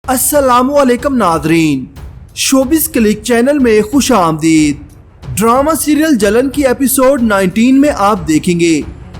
अस्सलामुअलैकुम Nadreen, showbiz click channel में खुश आमदीद। ड्रामा सीरियल जलन की एपिसोड 19 में आप देखेंगे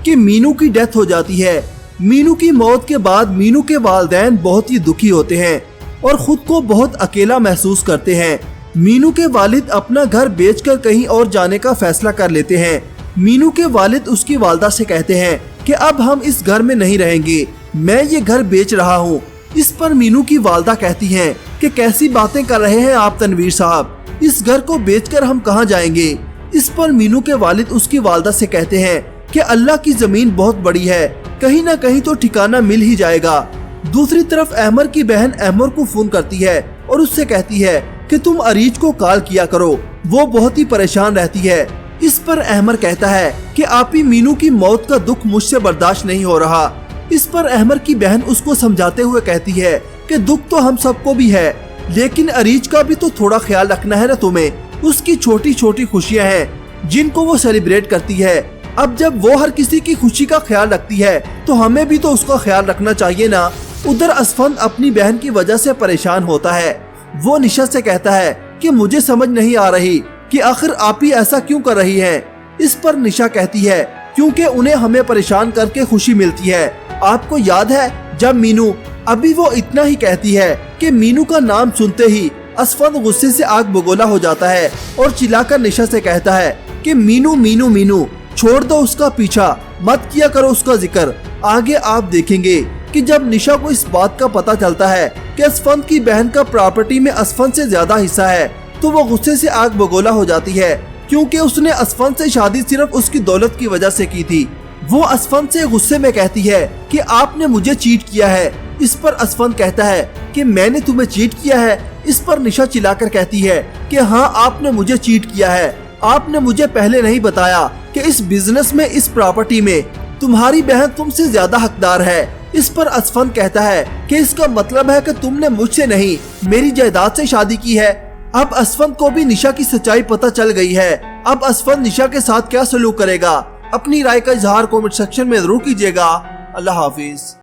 कि मीनू की डेथ हो जाती है। मीनू की मौत के बाद मीनू के वालिदैन बहुत ही दुखी होते हैं और खुद को बहुत अकेला महसूस करते हैं। मीनू के वालिद अपना घर बेचकर कहीं और जाने का फैसला कर लेते हैं। मीनू के वालिद उसकी वालदा से कहते हैं कि अब हम इस घर में नहीं रहेंगे, मैं ये घर बेच रहा हूँ। इस पर मीनू की वालदा कहती हैं कि कैसी बातें कर रहे हैं आप तनवीर साहब, इस घर को बेचकर हम कहाँ जाएंगे। इस पर मीनू के वालिद उसकी वालदा से कहते हैं कि अल्लाह की जमीन बहुत बड़ी है, कहीं ना कहीं तो ठिकाना मिल ही जाएगा। दूसरी तरफ अहमर की बहन अहमर को फोन करती है और उससे कहती है कि तुम अरीज को कॉल किया करो, वो बहुत ही परेशान रहती है। इस पर अहमर कहता है कि आपी मीनू की मौत का दुख मुझसे बर्दाश्त नहीं हो रहा। इस पर अहमर की बहन उसको समझाते हुए कहती है कि दुख तो हम सबको भी है, लेकिन अरीज का भी तो थोड़ा ख्याल रखना है ना तुम्हें। उसकी छोटी छोटी खुशियां हैं जिनको वो सेलिब्रेट करती है। अब जब वो हर किसी की खुशी का ख्याल रखती है तो हमें भी तो उसका ख्याल रखना चाहिए ना। उधर असफंद अपनी बहन की वजह से परेशान होता है। वो निशा से कहता है कि मुझे समझ नहीं आ रही कि आखिर आप ही ऐसा क्यों कर रही हैं। इस पर निशा कहती है क्योंकि उन्हें हमें परेशान करके खुशी मिलती है। आपको याद है जब मीनू, अभी वो इतना ही कहती है कि मीनू का नाम सुनते ही असफंद गुस्से से आग बगोला हो जाता है और चिल्लाकर निशा से कहता है कि मीनू मीनू मीनू, छोड़ दो उसका पीछा, मत किया करो उसका जिक्र। आगे आप देखेंगे कि जब निशा को इस बात का पता चलता है कि असफंद की बहन का प्रॉपर्टी में असफंद से ज्यादा हिस्सा है तो वो गुस्से से आग बगोला हो जाती है, क्योंकि उसने असफंद से शादी सिर्फ उसकी दौलत की वजह से की थी। वो असफंद से गुस्से में कहती है कि आपने मुझे चीट किया है। इस पर असफंद कहता है कि मैंने तुम्हें चीट किया है। इस पर निशा चिल्लाकर कहती है कि हाँ, आपने मुझे चीट किया है। आपने मुझे पहले नहीं बताया कि इस बिजनेस में, इस प्रॉपर्टी में तुम्हारी बहन तुमसे ज्यादा हकदार है। इस पर असफंद कहता है कि इसका मतलब है कि तुमने मुझसे नहीं, मेरी जायदाद से शादी की है। अब असफंद को भी निशा की सच्चाई पता चल गई है। अब असफंद निशा के साथ क्या सलूक करेगा, अपनी राय का इजहार कमेंट सेक्शन में जरूर कीजिएगा। अल्लाह हाफिज।